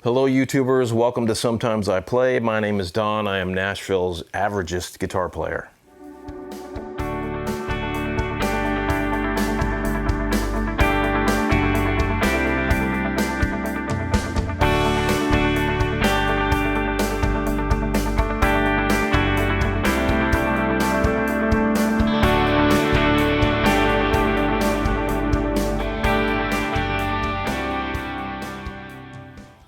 Hello YouTubers, welcome to Sometimes I Play. My name is Don, I am Nashville's average-ist guitar player.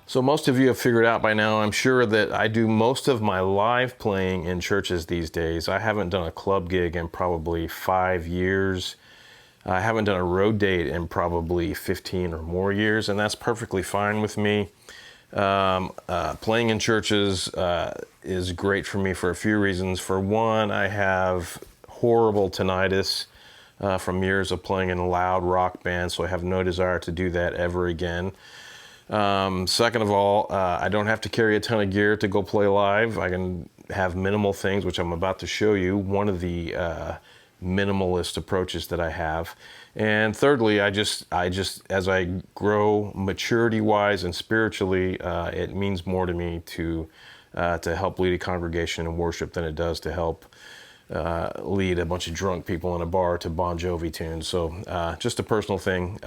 So most of you have figured out by now, I'm sure, that I do most of my live playing in churches these days. I haven't done a club gig in probably 5 years. I haven't done a road date in probably 15 or more years, and that's perfectly fine with me. Playing in churches is great for me for a few reasons. For one, I have horrible tinnitus from years of playing in a loud rock band, so I have no desire to do that ever again. Second of all, I don't have to carry a ton of gear to go play live. I can have minimal things, which I'm about to show you, one of the minimalist approaches that I have. And thirdly, I just as I grow maturity-wise and spiritually, it means more to me to help lead a congregation in worship than it does to help lead a bunch of drunk people in a bar to Bon Jovi tunes. So just a personal thing.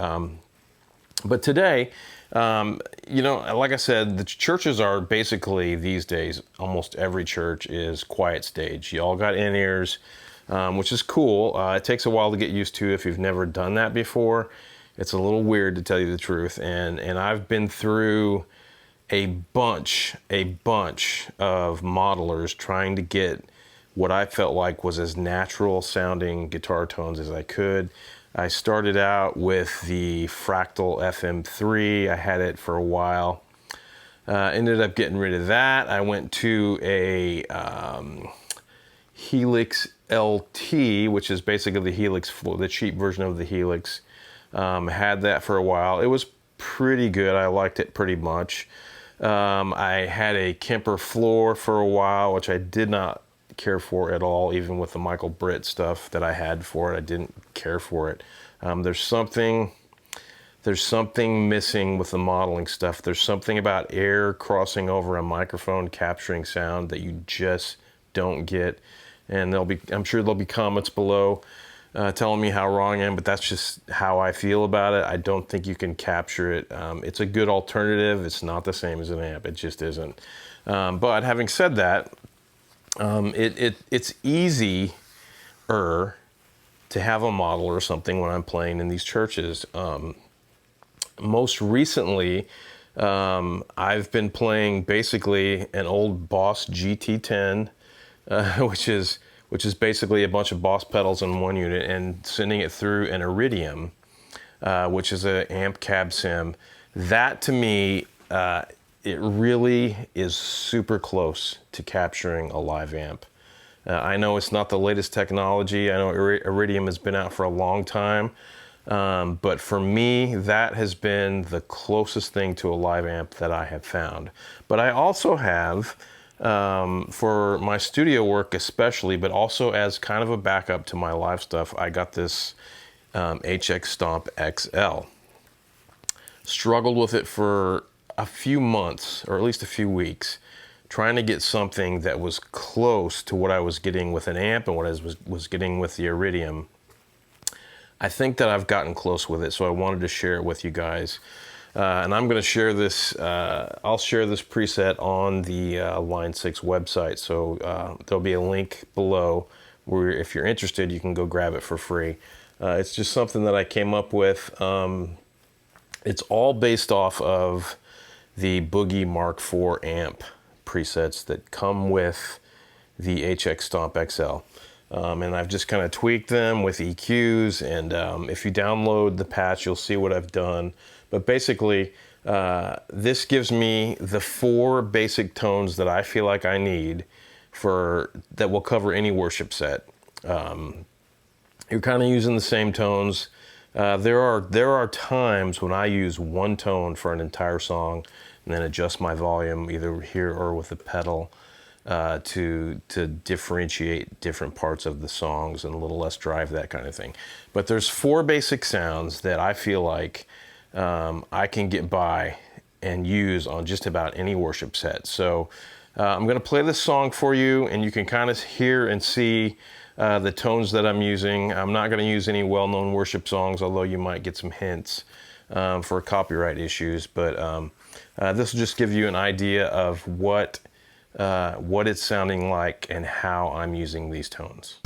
But today, like I said, the churches are basically, these days, almost every church is quiet stage. You all got in-ears, which is cool. It takes a while to get used to if you've never done that before. It's a little weird, to tell you the truth. And I've been through a bunch of modelers trying to get what I felt like was as natural sounding guitar tones as I could. I started out with the Fractal FM3. I had it for a while. Ended up getting rid of that. I went to a Helix LT, which is basically the Helix, the cheap version of the Helix. Had that for a while. It was pretty good. I liked it pretty much. I had a Kemper floor for a while, which I did not care for at all. Even with the Michael Britt stuff that I had for it, I didn't care for it. There's something missing with the modeling stuff. There's something about air crossing over a microphone capturing sound that you just don't get. And I'm sure there'll be comments below telling me how wrong I am, but that's just how I feel about it. I don't think you can capture it. It's a good alternative. It's not the same as an amp. It just isn't. But having said that, it's easier to have a model or something when I'm playing in these churches. Most recently, I've been playing basically an old Boss GT10, which is basically a bunch of Boss pedals in one unit, and sending it through an Iridium, which is an amp cab sim. That to me, it really is super close to capturing a live amp. I know it's not the latest technology. I know Iridium has been out for a long time. But for me, that has been the closest thing to a live amp that I have found. But I also have, for my studio work especially, but also as kind of a backup to my live stuff, I got this HX STOMP XL. Struggled with it for a few months, or at least a few weeks, trying to get something that was close to what I was getting with an amp and what I was getting with the Iridium. I think that I've gotten close with it, so I wanted to share it with you guys. And I'm going to share this, I'll share this preset on the Line 6 website, so there'll be a link below where if you're interested, you can go grab it for free. It's just something that I came up with. It's all based off of the Boogie Mark IV amp presets that come with the HX STOMP XL. And I've just kind of tweaked them with EQs, and if you download the patch, you'll see what I've done. But basically, this gives me the 4 basic tones that I feel like I need that will cover any worship set. You're kind of using the same tones. There are times when I use one tone for an entire song and then adjust my volume either here or with a pedal to differentiate different parts of the songs and a little less drive, that kind of thing. But there's 4 basic sounds that I feel like I can get by and use on just about any worship set. So I'm going to play this song for you, and you can kind of hear and see the tones that I'm using. I'm not going to use any well-known worship songs, although you might get some hints for copyright issues. But this will just give you an idea of what it's sounding like and how I'm using these tones.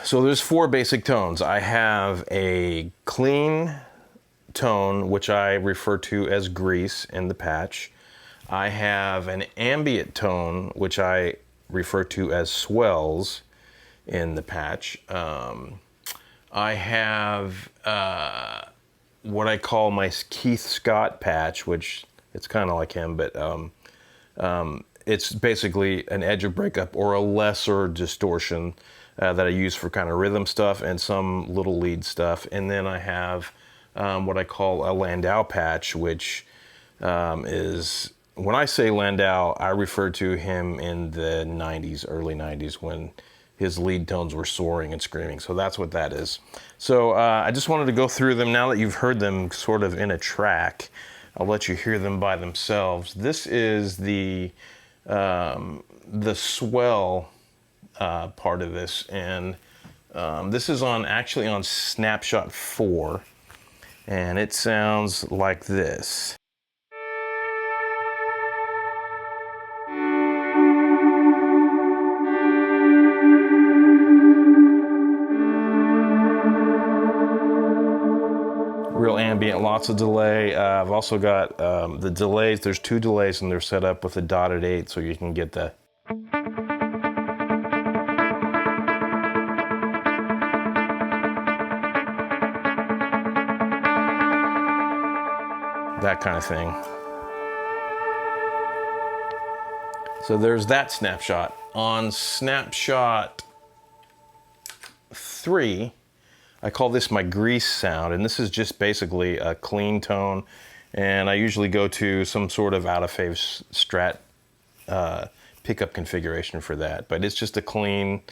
So there's 4 basic tones. I have a clean tone, which I refer to as grease in the patch. I have an ambient tone, which I refer to as swells in the patch. I have what I call my Keith Scott patch, which it's kind of like him, but it's basically an edge of breakup or a lesser distortion that I use for kind of rhythm stuff and some little lead stuff. And then I have what I call a Landau patch, which is, when I say Landau, I refer to him in the 90s, early 90s, when his lead tones were soaring and screaming. So that's what that is. So I just wanted to go through them now that you've heard them sort of in a track. I'll let you hear them by themselves. This is the swell part of this, and this is actually on Snapshot 4, and it sounds like this. Real ambient, lots of delay. I've also got the delays. There's 2 delays, and they're set up with a dotted 8, so you can get the that kind of thing. So there's that snapshot. On Snapshot 3, I call this my grease sound, and this is just basically a clean tone, and I usually go to some sort of out-of-phase strat pickup configuration for that, but it's just a clean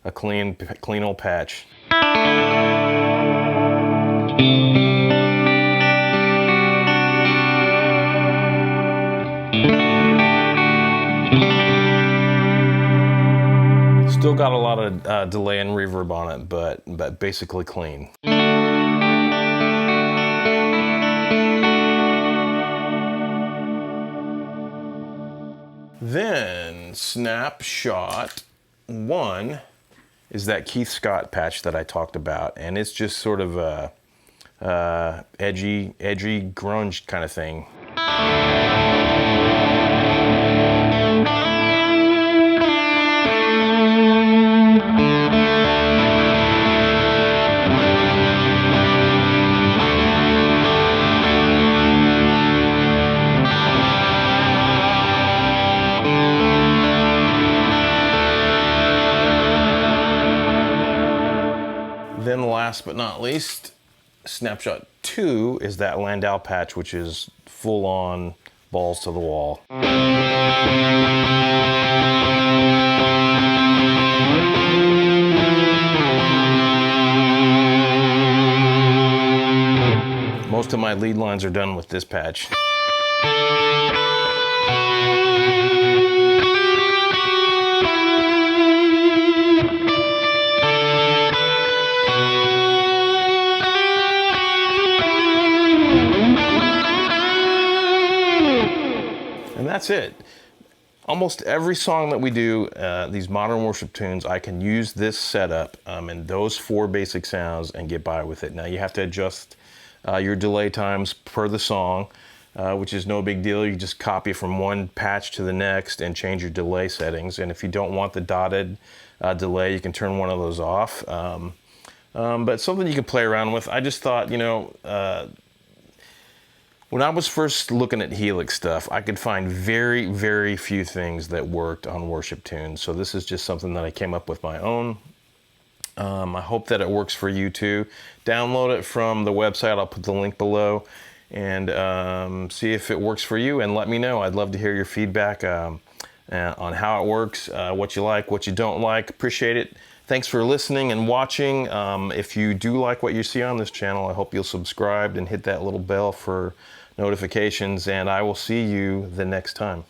old patch. Still got a lot of delay and reverb on it, but basically clean. Then Snapshot 1 is that Keith Scott patch that I talked about, and it's just sort of a edgy grunge kind of thing. Then last but not least, Snapshot 2 is that Landau patch, which is full on balls to the wall. my lead lines are done with this patch. And that's it. Almost every song that we do, these modern worship tunes, I can use this setup and those 4 basic sounds and get by with it. Now you have to adjust your delay times per the song, which is no big deal. You just copy from one patch to the next and change your delay settings. And if you don't want the dotted delay, you can turn one of those off. But something you can play around with. I just thought, you know, when I was first looking at Helix stuff, I could find very, very few things that worked on worship tunes. So this is just something that I came up with my own. I hope that it works for you too. Download it from the website. I'll put the link below and see if it works for you and let me know. I'd love to hear your feedback on how it works, what you like, what you don't like. Appreciate it. Thanks for listening and watching. If you do like what you see on this channel, I hope you'll subscribe and hit that little bell for notifications, and I will see you the next time.